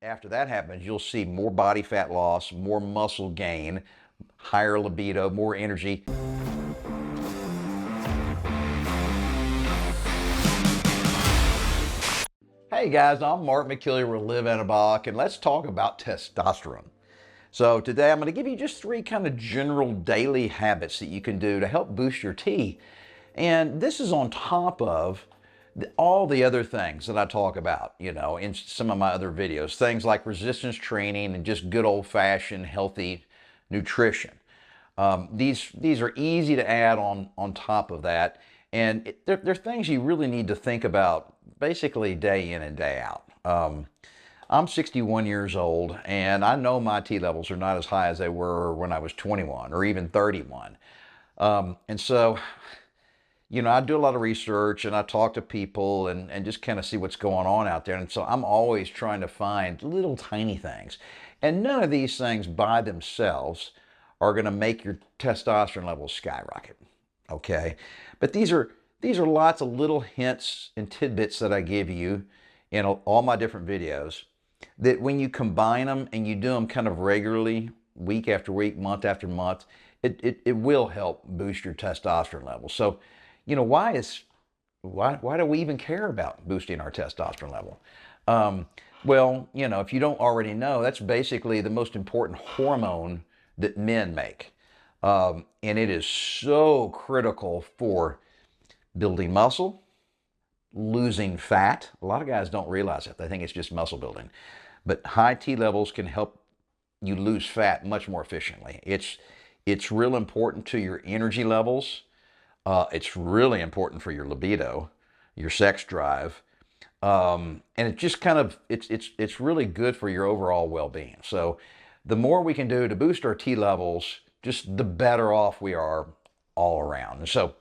after that happens, you'll see more body fat loss, more muscle gain, higher libido, more energy. Hey guys, I'm Mark McKillier with Live Anabolic, and let's talk about testosterone. So today I'm going to give you just 3 kind of general daily habits that you can do to help boost your T. And this is on top of all the other things that I talk about, in some of my other videos. Things like resistance training and just good old-fashioned healthy nutrition. These are easy to add on top of that. And they're things you really need to think about basically day in and day out. I'm 61 years old, and I know my T levels are not as high as they were when I was 21 or even 31. And so, I do a lot of research and I talk to people and just kind of see what's going on out there. And so I'm always trying to find little tiny things. And none of these things by themselves are going to make your testosterone levels skyrocket. Okay? But these are lots of little hints and tidbits that I give you in all my different videos that when you combine them and you do them kind of regularly, week after week, month after month, it will help boost your testosterone levels. So, why do we even care about boosting our testosterone level? Well, if you don't already know, that's basically the most important hormone that men make. And it is so critical for building muscle, losing fat. A lot of guys don't realize it. They think it's just muscle building. But high T levels can help you lose fat much more efficiently. It's real important to your energy levels. It's really important for your libido, your sex drive. And it just kind of, it's really good for your overall well-being. So the more we can do to boost our T levels, just the better off we are all around. And so,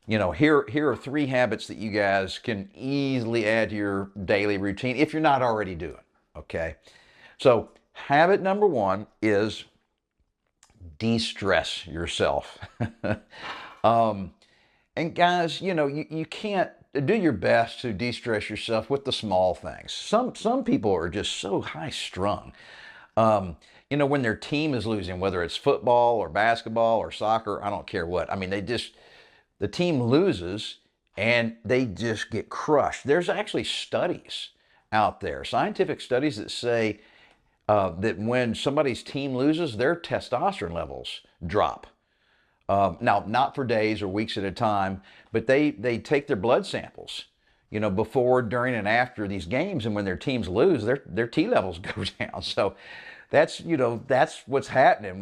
here are 3 habits that you guys can easily add to your daily routine if you're not already doing, okay? So habit number 1 is de-stress yourself. And guys, you can't do your best to de-stress yourself with the small things. Some people are just so high-strung. When their team is losing, whether it's football or basketball or soccer, I don't care what. I mean, the team loses and they just get crushed. There's actually studies out there, scientific studies that say that when somebody's team loses, their testosterone levels drop. Now, not for days or weeks at a time, but they take their blood samples, before, during, and after these games, and when their teams lose, their T levels go down. So that's what's happening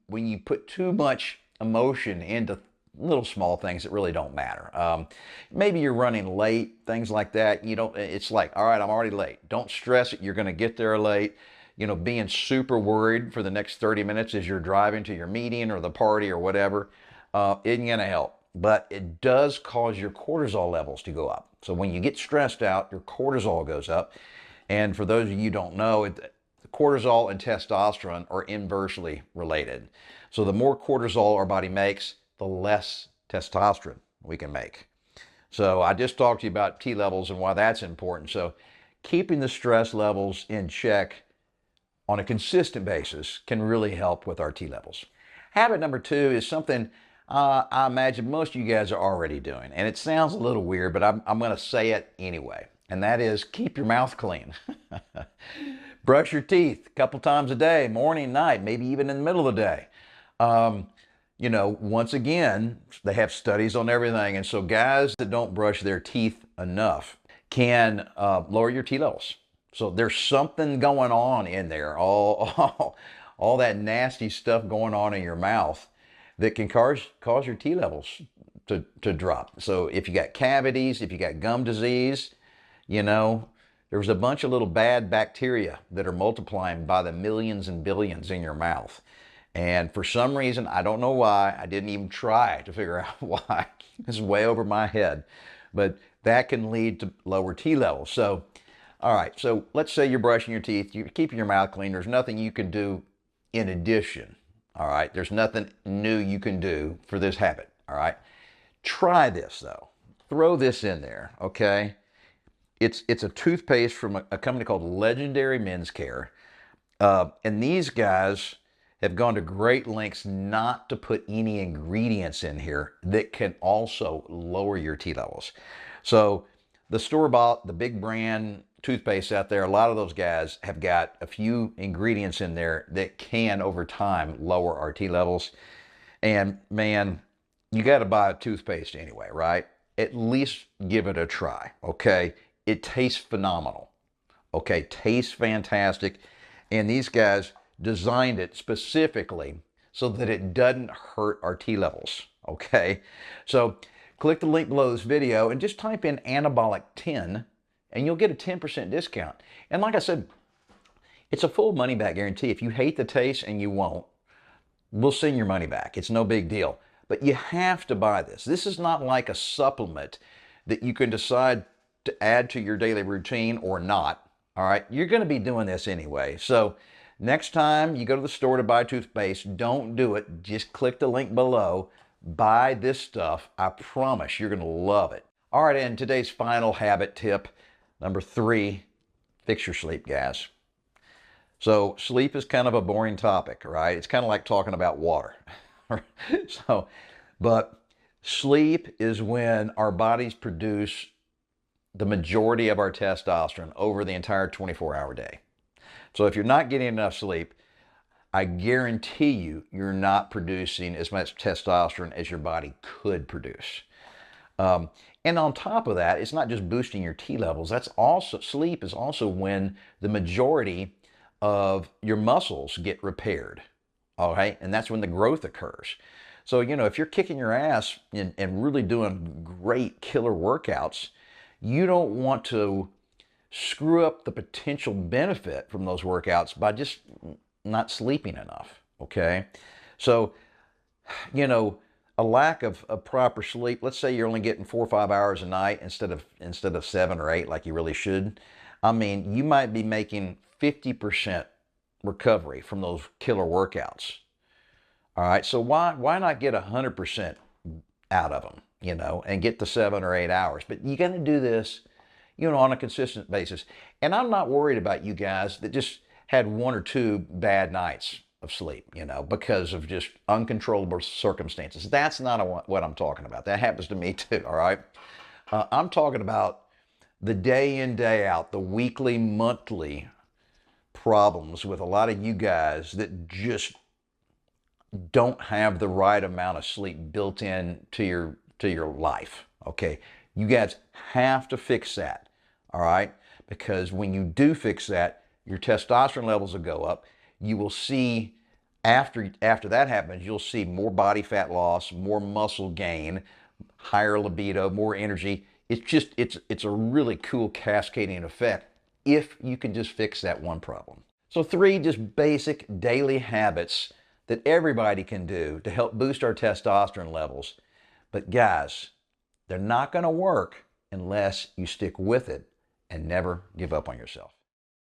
when you put too much emotion into little small things that really don't matter. Maybe you're running late, things like that. It's like, all right, I'm already late. Don't stress it. You're going to get there late. Being super worried for the next 30 minutes as you're driving to your meeting or the party or whatever, isn't going to help. But it does cause your cortisol levels to go up. So when you get stressed out, your cortisol goes up. And for those of you who don't know, cortisol and testosterone are inversely related. So the more cortisol our body makes, the less testosterone we can make. So I just talked to you about T levels and why that's important. So keeping the stress levels in check on a consistent basis can really help with our T levels. Habit number 2 is something I imagine most of you guys are already doing. And it sounds a little weird, but I'm going to say it anyway. And that is keep your mouth clean. Brush your teeth a couple times a day, morning, night, maybe even in the middle of the day. Once again, they have studies on everything. And so guys that don't brush their teeth enough can lower your T levels. So there's something going on in there, all that nasty stuff going on in your mouth that can cause your T levels to drop. So if you got cavities, if you got gum disease, there's a bunch of little bad bacteria that are multiplying by the millions and billions in your mouth. And for some reason, I don't know why, I didn't even try to figure out why. This is way over my head. But that can lead to lower T levels. So, all right, so let's say you're brushing your teeth, you're keeping your mouth clean. There's nothing you can do in addition, all right? There's nothing new you can do for this habit, all right? Try this, though. Throw this in there, okay? It's a toothpaste from a company called Legendary Men's Care. And these guys have gone to great lengths not to put any ingredients in here that can also lower your T levels. So the store-bought, the big brand toothpaste out there, a lot of those guys have got a few ingredients in there that can, over time, lower our T levels. And man, you got to buy a toothpaste anyway, right? At least give it a try, okay? It tastes phenomenal, okay? Tastes fantastic. And these guys designed it specifically so that it doesn't hurt our T levels, okay? So click the link below this video and just type in anabolic 10 and you'll get a 10% discount. And like I said, it's a full money back guarantee. If you hate the taste, and you won't, we'll send your money back. It's no big deal. But you have to buy this. This is not like a supplement that you can decide to add to your daily routine or not. All right, you're going to be doing this anyway. So next time you go to the store to buy toothpaste, don't do it. Just click the link below. Buy this stuff. I promise you're going to love it. All right, and today's final habit tip, number 3, fix your sleep, guys. So sleep is kind of a boring topic, right? It's kind of like talking about water. But sleep is when our bodies produce the majority of our testosterone over the entire 24-hour day. So if you're not getting enough sleep, I guarantee you're not producing as much testosterone as your body could produce. And on top of that, it's not just boosting your T levels. Sleep is also when the majority of your muscles get repaired. All right, and that's when the growth occurs. So, if you're kicking your ass and really doing great killer workouts, you don't want to screw up the potential benefit from those workouts by just not sleeping enough, okay? So, a lack of proper sleep, let's say you're only getting 4 or 5 hours a night instead of 7 or 8 like you really should. I mean, you might be making 50% recovery from those killer workouts. All right, so why not get 100% out of them, and get the 7 or 8 hours? But you got to do this, on a consistent basis. And I'm not worried about you guys that just had 1 or 2 bad nights of sleep, because of just uncontrollable circumstances. That's not what I'm talking about. That happens to me too, all right? I'm talking about the day in, day out, the weekly, monthly problems with a lot of you guys that just don't have the right amount of sleep built in to your life, okay? You guys have to fix that, all right? Because when you do fix that, your testosterone levels will go up. You will see, after that happens, you'll see more body fat loss, more muscle gain, higher libido, more energy. It's a really cool cascading effect if you can just fix that one problem. So 3 just basic daily habits that everybody can do to help boost our testosterone levels. But guys, they're not going to work unless you stick with it and never give up on yourself.